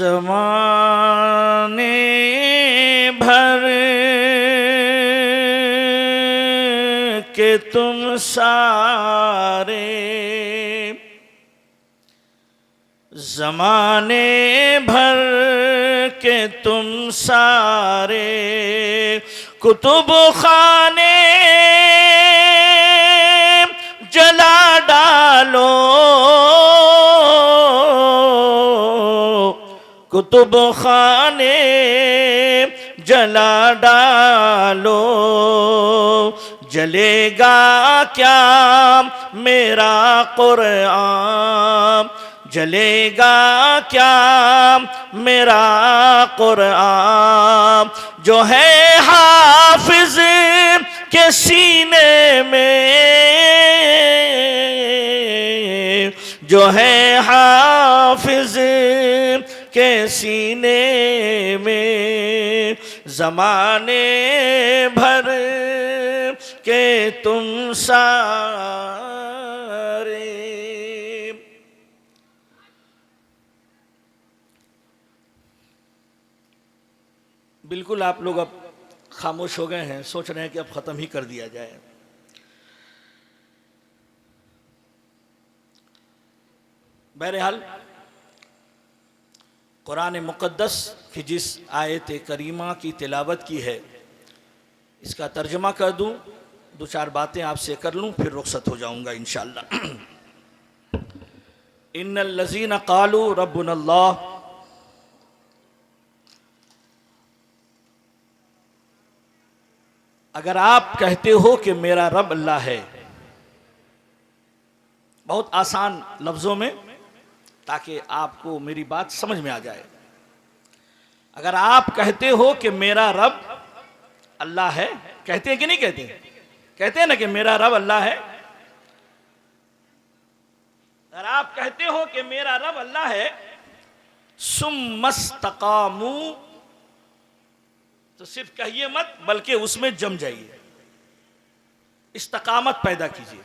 ज़माने भर के तुम सारे, ज़माने भर के तुम सारे कुतुब खाने जला डालो, कुतुब खाने जला डालो। जलेगा क्या मेरा कुरान, जलेगा क्या मेरा कुरान, जो है हाफिज के सीने में, जो है हाफिज के सीने में। ज़माने भर के तुम सारे। बिल्कुल आप लोग अब खामोश हो गए हैं, सोच रहे हैं कि अब ख़त्म ही कर दिया जाए। बहरहाल कुरान मुक़द्दस की जिस आयत करीमा की तिलावत की है, इसका तर्जमा कर दूं, दो चार बातें आपसे कर लूं, फिर रुखसत हो जाऊंगा इंशाअल्लाह। इन्नल लज़ीना क़ालू रब्बुनल्लाह, अगर आप कहते हो कि मेरा रब अल्लाह है, बहुत आसान लफ्ज़ों में, ताकि आपको मेरी बात समझ में आ जाए। अगर आप कहते हो कि मेरा रब अल्लाह है, कहते हैं कि नहीं कहते? कहते हैं ना कि मेरा रब अल्लाह है। अगर आप कहते हो कि मेरा रब अल्लाह है, सुम्मस्तकामू, तो सिर्फ कहिए मत, बल्कि उसमें जम जाइए, इस्तकामत पैदा कीजिए।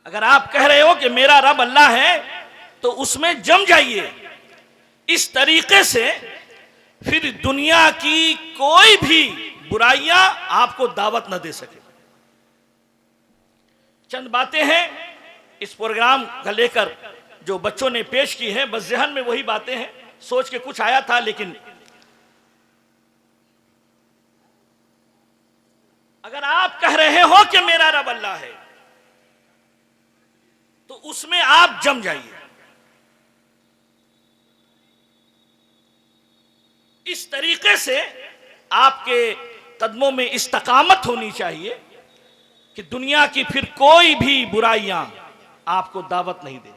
अगर आप कह रहे हो कि मेरा रब अल्लाह है, तो उसमें जम जाइए। इस तरीके से फिर दुनिया की कोई भी बुराइयां आपको दावत न दे सके। चंद बातें हैं इस प्रोग्राम का लेकर जो बच्चों ने पेश की हैं, बस ज़हन में वही बातें हैं, सोच के कुछ आया था, लेकिन अगर आप कह रहे हो कि मेरा रब अल्लाह है, तो उसमें आप जम जाइए। इस तरीके से आपके कदमों में इस्तकामत होनी चाहिए कि दुनिया की फिर कोई भी बुराइयां आपको दावत नहीं दे।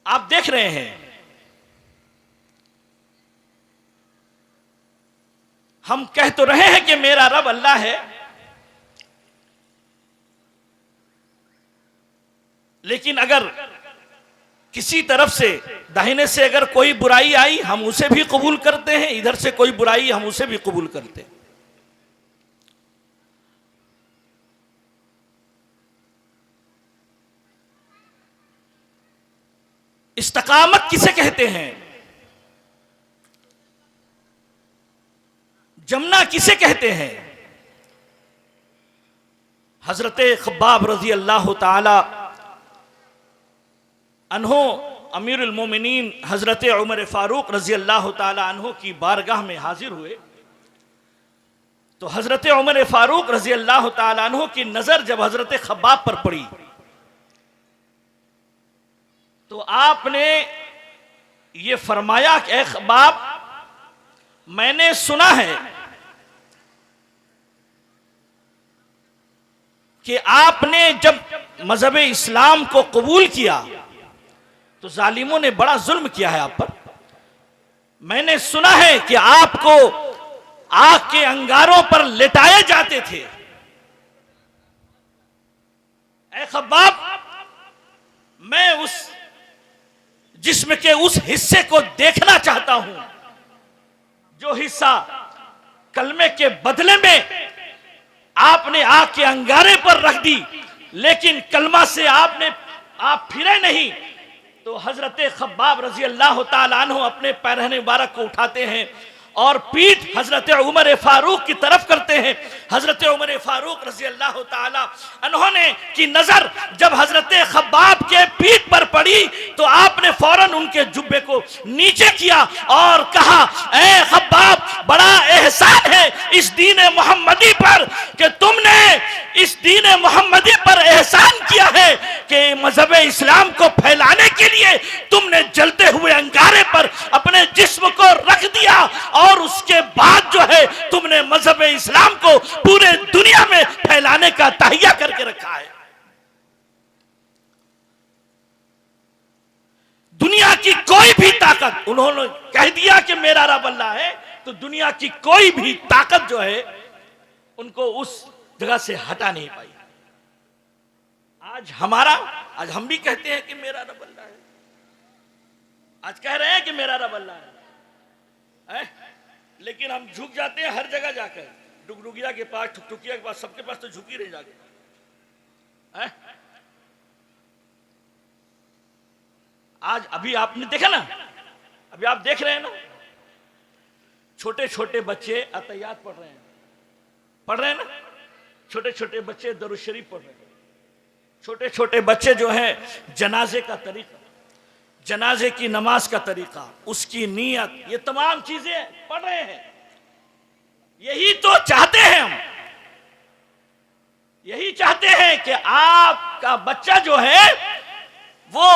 आप देख रहे हैं, हम कह तो रहे हैं कि मेरा रब अल्लाह है, लेकिन अगर किसी तरफ से, दाहिने से अगर कोई बुराई आई, हम उसे भी कबूल करते हैं, इधर से कोई बुराई हम उसे भी कबूल करते हैं। इस्तकामत किसे कहते हैं? जमना किसे कहते हैं? हजरत खब्बाब रजी अल्लाह ताला अन्हो अमीरुल मोमिनीन हजरत उमर फारूक रजी अल्लाह ताला अन्हो की बारगाह में हाजिर हुए, तो हजरत उमर फारूक रजी अल्लाह ताला अन्हो की नजर जब हजरत खब्बाब पर पड़ी, तो आपने ये फरमाया कि ए खब्बाब, मैंने सुना है कि आपने जब मजहब इस्लाम को कबूल किया तो जालिमों ने बड़ा जुल्म किया है आप पर। मैंने सुना है कि आपको आग के अंगारों पर लेटाए जाते थे। ऐ खब्बाब, मैं उस जिस्म के उस हिस्से को देखना चाहता हूं जो हिस्सा कलमे के बदले में आपने आग के अंगारे पर रख दी, लेकिन कलमा से आपने आप फिरे नहीं तो हजरत खब्बाब रजी अल्लाह तआला अन्हु अपने पैरहन मुबारक को उठाते हैं और पीठ हजरत उमर फारूक की तरफ करते हैं। हजरत उमर फारूक रजी अल्लाह तआला अन्होंने की नजर जब हजरत खब्बाब के पीठ पर पड़ी तो आपने फौरन उनके जुब्बे को नीचे किया और कहा, ए खब्बाब, बड़ा एहसान है इस दीन मोहम्मदी पर कि तुमने इस दीन मोहम्मदी पर एहसान किया है कि मजहब इस्लाम को फैलाने के लिए तुमने जलते हुए अंगारे पर अपने जिस्म को रख दिया और उसके बाद जो है तुमने मजहब इस्लाम को पूरे दुनिया में फैलाने का तहिया करके रखा है। दुनिया की कोई भी ताकत, उन्होंने कह दिया कि मेरा रब अल्लाह है, तो दुनिया की कोई भी ताकत जो है उनको उस जगह से हटा नहीं पाई। आज हम भी कहते हैं कि मेरा रब अल्लाह है, आज कह रहे हैं कि मेरा रब अल्लाह है, लेकिन हम झुक जाते हैं हर जगह जाकर, डुगडुगिया के पास, ठुकठुकिया के पास, सबके पास तो झुक ही नहीं जाके। आज अभी आपने देखा ना, अभी आप देख रहे हैं ना, छोटे छोटे बच्चे अतयात पढ़ रहे हैं ना, छोटे छोटे बच्चे दरूद शरीफ पढ़ रहे हैं, छोटे छोटे बच्चे जो हैं जनाजे का तरीका, जनाजे की नमाज का तरीका, उसकी नीयत, ये तमाम चीजें पढ़ रहे हैं। यही तो चाहते हैं हम, यही चाहते हैं कि आपका बच्चा जो है वो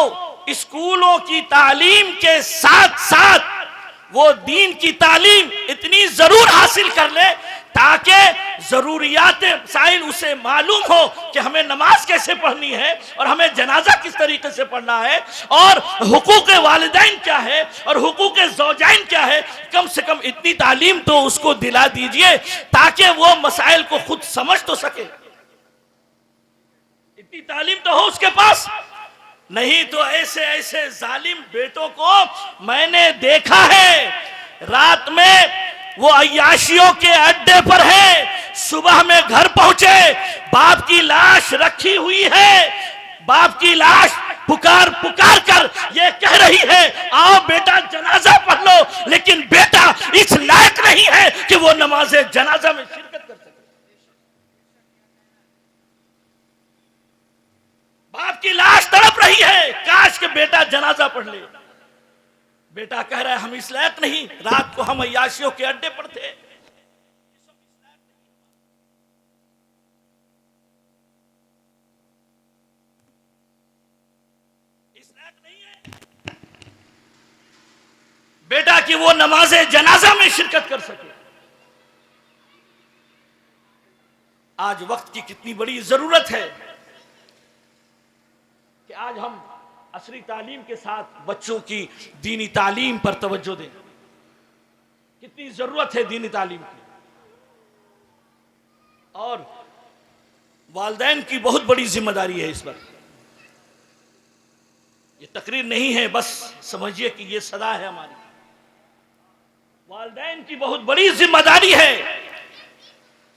स्कूलों की तालीम के साथ साथ वो दीन की तालीम इतनी जरूर हासिल कर ले ताकि जरूरियात साइल उसे मालूम हो कि हमें नमाज कैसे पढ़नी है और हमें जनाजा किस तरीके से पढ़ना है और हुकूक वालिदैन क्या है और हुकूक ज़ौजाइन क्या है। कम से कम इतनी तालीम तो उसको दिला दीजिए ताकि वो मसाइल को खुद समझ तो सके। इतनी तालीम तो हो उसके पास, नहीं तो ऐसे ऐसे जालिम बेटों को मैंने देखा है, रात में वो अय्याशियों के अड्डे पर है, सुबह में घर पहुंचे, बाप की लाश रखी हुई है, बाप की लाश पुकार पुकार कर ये कह रही है आओ बेटा जनाजा पढ़ लो, लेकिन बेटा इस लायक नहीं है कि वो नमाज जनाजा में शिरकत कर सके। बाप की लाश तड़प रही है, काश के बेटा जनाजा पढ़ ले। बेटा कह रहा है हम इस लायक नहीं, रात को हम अय्याशियों के अड्डे पर थे। इस लायक नहीं है बेटा कि वो नमाज जनाजा में शिरकत कर सके। आज वक्त की कितनी बड़ी जरूरत है कि आज हम असरी तालीम के साथ बच्चों की दीनी तालीम पर तवज्जो दें। कितनी जरूरत है दीनी तालीम की, और वालिदैन की बहुत बड़ी जिम्मेदारी है इस पर। ये तकरीर नहीं है, बस समझिए कि ये सदा है हमारी। वालिदैन की बहुत बड़ी जिम्मेदारी है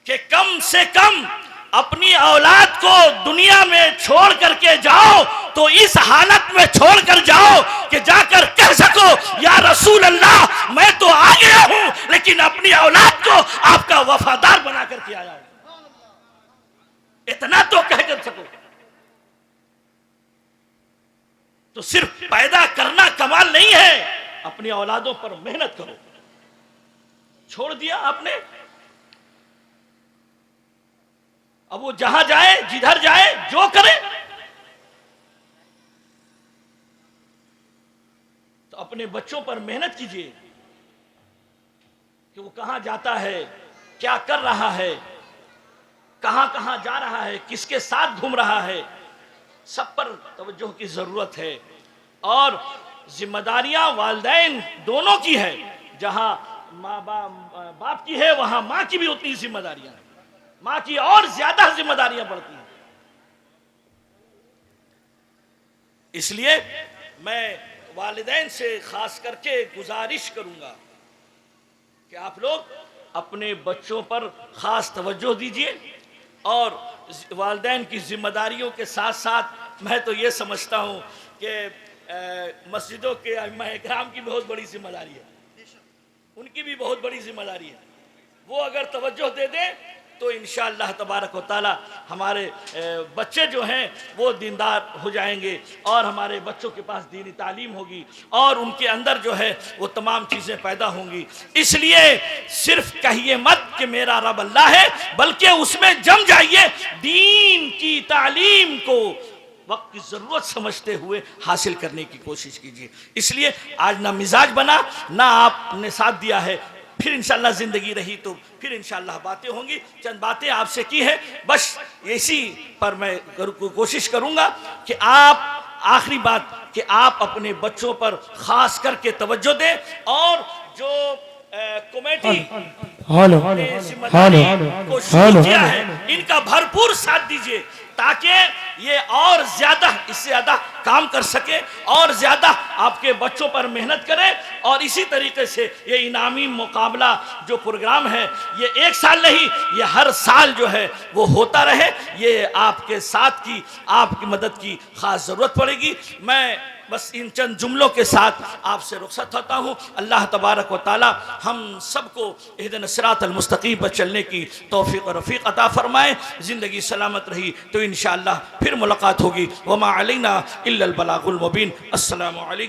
कि कम से कम अपनी औलाद को दुनिया में छोड़ करके जाओ तो इस हालत में छोड़ कर जाओ कि जाकर कह सको या रसूल अल्लाह मैं तो आ गया हूं लेकिन अपनी औलाद को आपका वफादार बना करके आया हूं। इतना तो कह कर सको। तो सिर्फ पैदा करना कमाल नहीं है, अपनी औलादों पर मेहनत करो। छोड़ दिया आपने, अब वो जहां जाए जिधर जाए जो करे, तो अपने बच्चों पर मेहनत कीजिए कि वो कहां जाता है, क्या कर रहा है, कहां कहां जा रहा है, किसके साथ घूम रहा है, सब पर तवज्जो की जरूरत है। और जिम्मेदारियां वालिदैन दोनों की है, जहां बाप की है वहां मां की भी उतनी जिम्मेदारियां हैं, मां की और ज्यादा जिम्मेदारियां बढ़ती हैं। इसलिए मैं वालिदैन से खास करके गुजारिश करूंगा कि आप लोग अपने बच्चों पर खास तवज्जो दीजिए और वालिदैन की जिम्मेदारियों के साथ साथ मैं तो ये समझता हूँ कि मस्जिदों के अइम्मा इकराम की बहुत बड़ी जिम्मेदारी है, उनकी भी बहुत बड़ी जिम्मेदारी है। वो अगर तवज्जो दे दें तो इंशाअल्लाह तबारक व तआला हमारे बच्चे जो हैं वो दीनदार हो जाएंगे और हमारे बच्चों के पास दीनी तालीम होगी और उनके अंदर जो है वो तमाम चीज़ें पैदा होंगी। इसलिए सिर्फ कहिए मत कि मेरा रब अल्लाह है, बल्कि उसमें जम जाइए, दीन की तालीम को वक्त की ज़रूरत समझते हुए हासिल करने की कोशिश कीजिए। इसलिए आज ना मिजाज बना, ना आपने साथ दिया है, फिर इंशाल्लाह ज़िंदगी रही तो फिर इंशाल्लाह बातें होंगी। चंद बातें आपसे की है, बस इसी पर मैं कोशिश करूँगा कि आप आखिरी बात कि आप अपने बच्चों पर ख़ास करके तवज्जो दें और जो कमेटी को शुरू किया है इनका भरपूर साथ दीजिए ताकि ये और ज्यादा इससे ज्यादा काम कर सके और ज्यादा आपके बच्चों पर मेहनत करें और इसी तरीके से ये इनामी मुकाबला जो प्रोग्राम है ये एक साल नहीं, ये हर साल जो है वो होता रहे। ये आपके साथ की आपकी मदद की खास ज़रूरत पड़ेगी। मैं बस इन चंद जुमलों के साथ आपसे रुखसत होता हूँ। अल्लाह तबारक व तआला हम सबको इहदिना सिरातल मुस्तकीम पर चलने की तौफीक और रफ़ीक अता फरमाए। ज़िंदगी सलामत रही तो इंशाअल्लाह फिर मुलाकात होगी। वमा अलैना इल्लल बलागुल मुबीन। अस्सलामु अलैकुम।